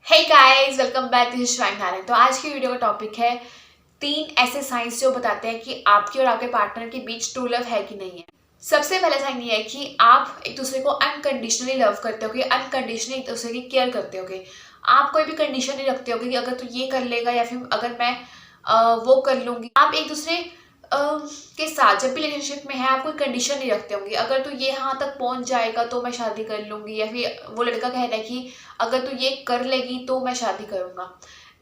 Hey guys, welcome back to shrine Narayan. तो आज की वीडियो का टॉपिक है 3 ऐसे साइंस जो बताते हैं कि आपके और आपके पार्टनर के बीच ट्रू लव है कि नहीं है। सबसे पहला साइन ये है कि आप एक दूसरे को अनकंडीशनली लव करते होगे, अनकंडीशनली एक दूसरे की केयर करते होगे। आप कोई भी कंडीशन नहीं रखते होगे कि अगर तू ये कर लेगा या फिर अगर मैं वो कर लूंगी। आप एक दूसरे के साथ जब भी रिलेशनशिप में है आप कोई कंडीशन नहीं रखते होंगे। अगर तू ये यहाँ तक पहुंच जाएगा तो मैं शादी कर लूंगी, या फिर वो लड़का कह रहा है कि अगर तू ये कर लेगी तो मैं शादी करूंगा।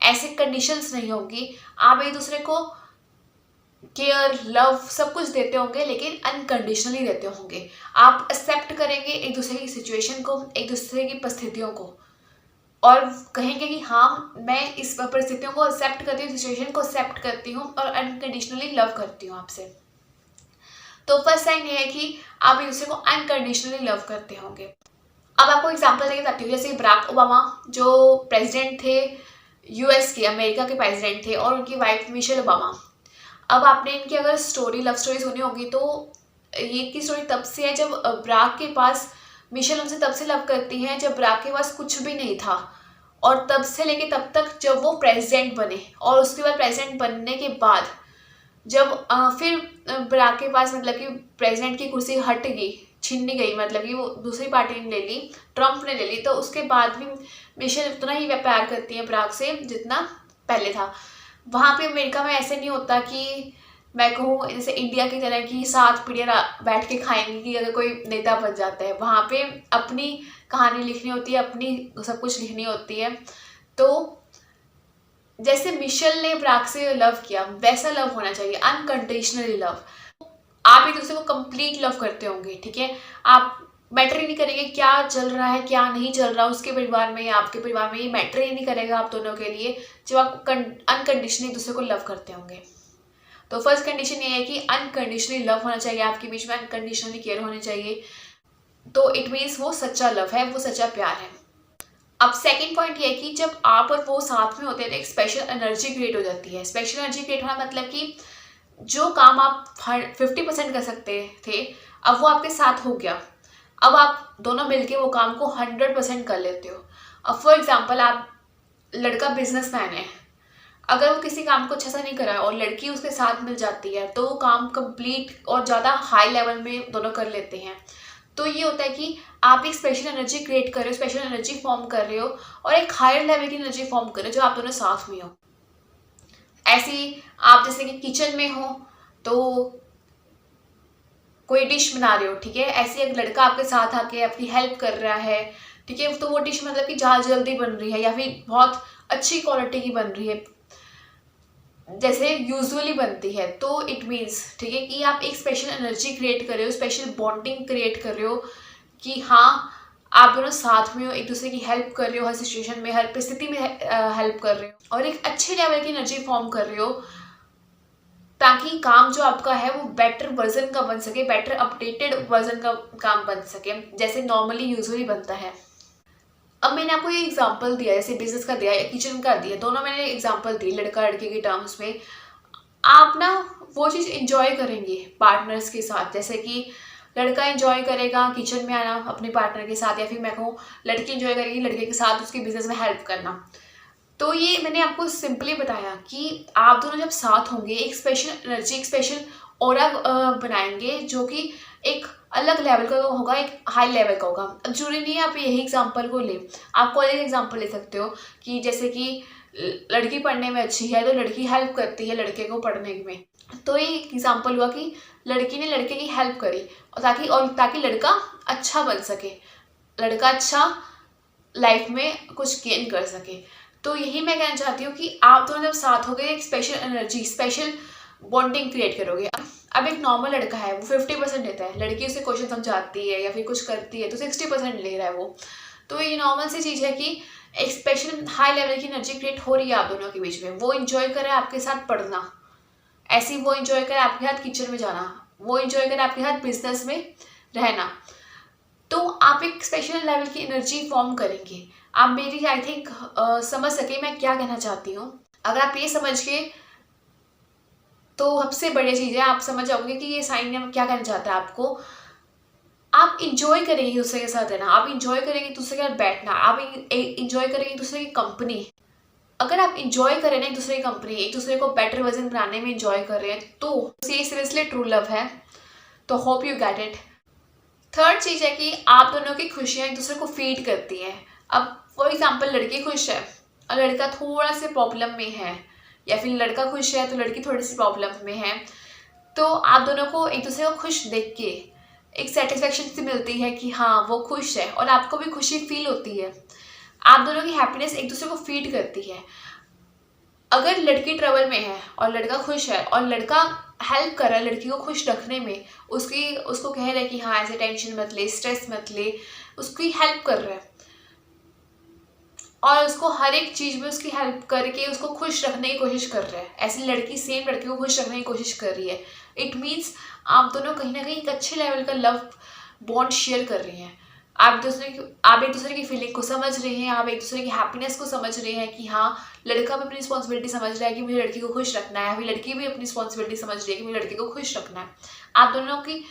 ऐसे कंडीशंस नहीं होंगी। आप एक दूसरे को केयर, लव सब कुछ देते होंगे, लेकिन अनकंडीशनली देते होंगे। आप एक्सेप्ट करेंगे एक दूसरे की सिचुएशन को, एक दूसरे की परिस्थितियों को, और कहेंगे कि हाँ मैं इस परिस्थितियों को एक्सेप्ट करती हूँ, सिचुएशन को एक्सेप्ट करती हूँ और अनकंडीशनली लव करती हूँ आपसे। तो फर्स्ट साइन ये है कि आप एक दूसरे को अनकंडीशनली लव करते होंगे। अब आपको एग्जांपल देके बताती हूँ। जैसे बराक ओबामा जो प्रेसिडेंट थे यूएस के, अमेरिका के प्रेसिडेंट थे, और उनकी वाइफ मिशेल ओबामा। अब आपने इनकी अगर स्टोरी, लव स्टोरी सुनी होगी तो ये की स्टोरी तब से है जब बराक के पास, मिशेल उनसे तब से लव करती है जब बराक के पास कुछ भी नहीं था, और तब से लेके तब तक जब वो प्रेसिडेंट बने, और उसके बाद प्रेसिडेंट बनने के बाद जब फिर बराक के पास मतलब कि प्रेसिडेंट की कुर्सी हट गई, छीन गई, मतलब कि वो दूसरी पार्टी ने ले ली, ट्रम्प ने ले ली, तो उसके बाद भी मिशेल उतना ही प्यार करती है बराक से जितना पहले था। वहाँ पे अमेरिका में ऐसे नहीं होता कि मैं कहूँ जैसे इंडिया की तरह की 7 पीढ़ियाँ बैठ के खाएंगे कि अगर कोई नेता बन जाता है। वहाँ पे अपनी कहानी लिखनी होती है, अपनी सब कुछ लिखनी होती है। तो जैसे मिशेल ने बराक से लव किया वैसा लव होना चाहिए, अनकंडीशनली लव। आप एक दूसरे को कंप्लीट लव करते होंगे, ठीक है। आप मैटर ही नहीं करेंगे क्या चल रहा है क्या नहीं चल रहा उसके परिवार में या आपके परिवार में, ये मैटर ही नहीं करेगा आप दोनों के लिए, जब आप अनकंडीशनली एक दूसरे को लव करते होंगे। तो फर्स्ट कंडीशन ये है कि अनकंडीशनली लव होना चाहिए आपके बीच में, अनकंडीशनली केयर होनी चाहिए। तो इट मीन्स वो सच्चा लव है, वो सच्चा प्यार है। अब सेकंड पॉइंट ये है कि जब आप और वो साथ में होते हैं तो एक स्पेशल एनर्जी क्रिएट हो जाती है। स्पेशल एनर्जी क्रिएट होना मतलब कि जो काम आप 50% कर सकते थे अब वो आपके साथ हो गया। अब आप दोनों मिलके वो काम को 100% कर लेते हो। अब फॉर एग्जाम्पल आप, लड़का बिजनेसमैन है, अगर वो किसी काम को अच्छा सा नहीं करा है और लड़की उसके साथ मिल जाती है तो वो काम कंप्लीट और ज़्यादा हाई लेवल में दोनों कर लेते हैं। तो ये होता है कि आप एक स्पेशल एनर्जी क्रिएट कर रहे हो, स्पेशल एनर्जी फॉर्म कर रहे हो, और एक हायर लेवल की एनर्जी फॉर्म कर रहे हो जो आप दोनों साथ में हो। ऐसी आप जैसे कि किचन में हो तो कोई डिश बना रहे हो, ठीक है, ऐसे एक लड़का आपके साथ आके आपकी हेल्प कर रहा है, ठीक है, तो वो डिश मतलब कि ज़्यादा जल्दी बन रही है या फिर बहुत अच्छी क्वालिटी की बन रही है जैसे यूजुअली बनती है। तो इट मीन्स, ठीक है, कि आप एक स्पेशल एनर्जी क्रिएट कर रहे हो, स्पेशल बॉन्डिंग क्रिएट कर रहे हो कि हाँ आप दोनों साथ में हो, एक दूसरे की हेल्प कर रहे हो, हर सिचुएशन में, हर परिस्थिति में हेल्प कर रहे हो, और एक अच्छे लेवल की एनर्जी फॉर्म कर रहे हो ताकि काम जो आपका है वो बेटर वर्जन का बन सके, बेटर अपडेटेड वर्जन का काम बन सके जैसे नॉर्मली यूजुअली बनता है। अब मैंने आपको ये एग्जांपल दिया, जैसे बिजनेस का दिया या किचन का दिया, दोनों मैंने एग्जांपल दी लड़का लड़के के टर्म्स में। आप ना वो चीज़ इंजॉय करेंगे पार्टनर्स के साथ, जैसे कि लड़का इंजॉय करेगा किचन में आना अपने पार्टनर के साथ, या फिर मैं कहूँ लड़की इंजॉय करेगी लड़के के साथ उसके बिजनेस में हेल्प करना। तो ये मैंने आपको सिंपली बताया कि आप दोनों जब साथ होंगे एक स्पेशल एनर्जी, एक स्पेशल ऑरा बनाएंगे जो कि एक अलग लेवल का होगा, एक हाई लेवल का होगा। अब जरूरी नहीं है आप यही एग्जांपल को ले, आप कोई एक एग्जांपल ले सकते हो कि जैसे कि लड़की पढ़ने में अच्छी है तो लड़की हेल्प करती है लड़के को पढ़ने में। तो ये एग्जांपल हुआ कि लड़की ने लड़के की हेल्प करी और ताकि लड़का अच्छा बन सके, लड़का अच्छा लाइफ में कुछ गेन कर सके। तो यही मैं कहना चाहती हूँ कि आप दोनों जब साथ हो गए एक special energy, special bonding create करोगे। अब एक नॉर्मल लड़का है वो 50% लेता है, लड़की उसे क्वेश्चन समझाती है या फिर कुछ करती है तो 60% ले रहा है वो। तो ये नॉर्मल सी चीज़ है कि एक स्पेशल हाई लेवल की एनर्जी क्रिएट हो रही है आप दोनों के बीच में। वो इंजॉय करे आपके साथ पढ़ना, ऐसी वो इंजॉय करे आपके साथ किचन में जाना, वो इंजॉय करे आपके साथ बिजनेस में रहना। तो आप एक स्पेशल लेवल की एनर्जी फॉर्म करेंगे। आप मेरी आई थिंक समझ सके मैं क्या कहना चाहती हूँ। अगर आप ये समझ के, तो सबसे बढ़िया चीज़ है आप समझ जाओगे कि ये साइन क्या कहना चाहता है आपको। आप इंजॉय करेंगे दूसरे के साथ रहना, आप इंजॉय करेंगे दूसरे के साथ बैठना, आप इंजॉय करेंगे दूसरे की कंपनी। अगर आप इंजॉय करें ना एक दूसरे की कंपनी, एक दूसरे को बेटर वर्जन बनाने में इंजॉय कर रहे हैं, तो ये सीरियसली ट्रू लव है। तो hope you get it. Third चीज़ है कि आप दोनों की खुशियाँ एक दूसरे को फीड करती हैं। अब फॉर एग्जाम्पल लड़की खुश है और लड़का थोड़ा से प्रॉब्लम में है, या फिर लड़का खुश है तो लड़की थोड़ी सी प्रॉब्लम में है, तो आप दोनों को एक दूसरे को खुश देख के एक सेटिस्फेक्शन सी मिलती है कि हाँ वो खुश है, और आपको भी खुशी फील होती है। आप दोनों की हैप्पीनेस एक दूसरे को फीड करती है। अगर लड़की ट्रबल में है और लड़का खुश है, और लड़का हेल्प कर रहा है लड़की को खुश रखने में, उसको कह रहा है कि हाँ ऐसे टेंशन मत ले, स्ट्रेस मत ले, उसकी हेल्प कर रहा है और उसको हर एक चीज़ में उसकी हेल्प करके उसको खुश रखने की कोशिश कर रहा है, ऐसी लड़की सेम लड़की को खुश रखने की कोशिश कर रही है। इट मीन्स आप दोनों कहीं ना कहीं एक अच्छे लेवल का लव बॉन्ड शेयर कर रही हैं। आप एक दूसरे की फीलिंग को समझ रहे हैं, आप एक दूसरे की हैप्पीनेस को समझ रहे हैं कि हाँ लड़का भी अपनी रिस्पॉन्सिबिलिटी समझ रहा है कि मुझे लड़की को खुश रखना है, अभी लड़की भी अपनी रिस्पॉन्सिबिलिटी समझ रही है कि मुझे लड़की को खुश रखना है। आप दोनों की,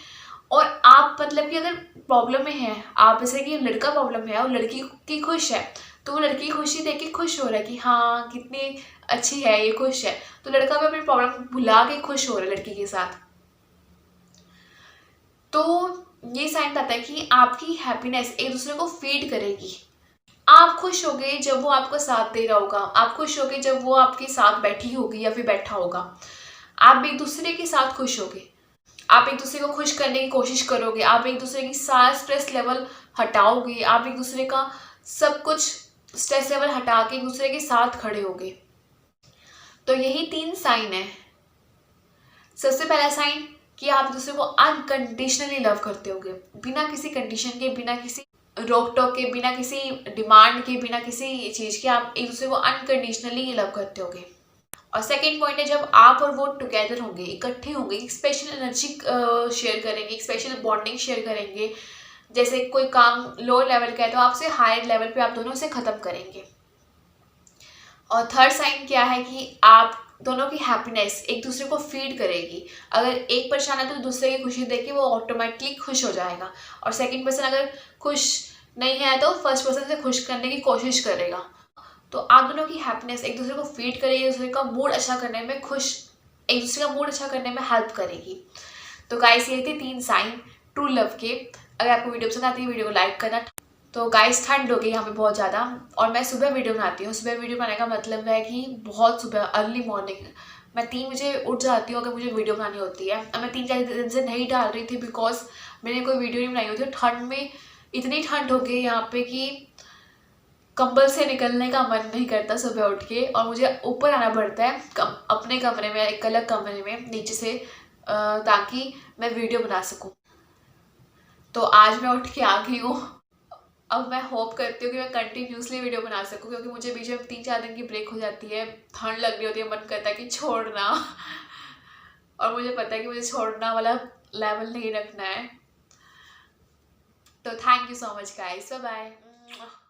और आप मतलब कि अगर प्रॉब्लम में है आप, जैसे कि लड़का प्रॉब्लम में है और लड़की की खुश है, तो वो लड़की की खुशी देख के खुश हो रहा है कि हाँ कितनी अच्छी है ये, खुश है, तो लड़का भी अपनी प्रॉब्लम भुला के खुश हो रहा है लड़की के साथ। तो ये साइन बताता है कि आपकी हैप्पीनेस एक दूसरे को फीड करेगी। आप खुश होगे जब वो आपका साथ दे रहा होगा, आप खुश होगे जब वो आपके साथ बैठी होगी या फिर बैठा होगा, आप एक दूसरे के साथ खुश होगे, आप एक दूसरे को खुश करने की कोशिश करोगे, आप एक दूसरे की सारा स्ट्रेस लेवल हटाओगे, आप एक दूसरे का सब कुछ स्ट्रेस लेवल हटा के एक दूसरे के साथ खड़े होगे। तो यही 3 साइन है। सबसे पहला साइन कि आप एक दूसरे को अनकंडीशनली लव करते होगे, बिना किसी कंडीशन के, बिना किसी रोक टोक के, बिना किसी डिमांड के, बिना किसी चीज़ के, आप एक दूसरे को अनकंडीशनली लव करते होगे। और सेकेंड पॉइंट है जब आप और वो टुगेदर होंगे, इकट्ठे होंगे, एक स्पेशल एनर्जी शेयर करेंगे, एक स्पेशल बॉन्डिंग शेयर करेंगे। जैसे कोई काम लो लेवल का है तो आपसे हायर लेवल पे आप दोनों से ख़त्म करेंगे। और थर्ड साइन क्या है कि आप दोनों की हैप्पीनेस एक दूसरे को फीड करेगी। अगर एक परेशान है तो दूसरे की खुशी देख के वो ऑटोमेटिकली खुश हो जाएगा, और सेकंड पर्सन अगर खुश नहीं है तो फर्स्ट पर्सन से खुश करने की कोशिश करेगा। तो आप दोनों की हैप्पीनेस एक दूसरे को फीड करेगी, एक दूसरे का मूड अच्छा करने में एक दूसरे का मूड अच्छा करने में हेल्प करेगी। तो गाइस ये थे 3 साइन ट्रू लव के। अगर आपको वीडियो पसंद आती है वीडियो को लाइक करना। तो गाइस ठंड हो गई यहाँ पे बहुत ज़्यादा, और मैं सुबह वीडियो बनाती हूँ। सुबह वीडियो बनाने का मतलब है कि बहुत सुबह अर्ली मॉर्निंग मैं 3 बजे उठ जाती हूँ अगर मुझे वीडियो बनानी होती है। अब मैं 3-4 दिन से नहीं डाल रही थी बिकॉज मैंने कोई वीडियो नहीं बनाई होती। ठंड में इतनी ठंड हो गई यहाँ पे कि कंबल से निकलने का मन नहीं करता सुबह उठ के, और मुझे ऊपर आना पड़ता है अपने कमरे में, एक अलग कमरे में नीचे से, ताकि मैं वीडियो बना सकूं। तो आज मैं उठ के आ गई हूँ। अब मैं होप करती हूँ कि मैं कंटिन्यूसली वीडियो बना सकूँ, क्योंकि मुझे बीच में 3-4 दिन की ब्रेक हो जाती है, ठंड लग रही होती है, मन करता है कि छोड़ना और मुझे पता है कि मुझे छोड़ना वाला लेवल नहीं रखना है। तो thank you so much guys, bye bye.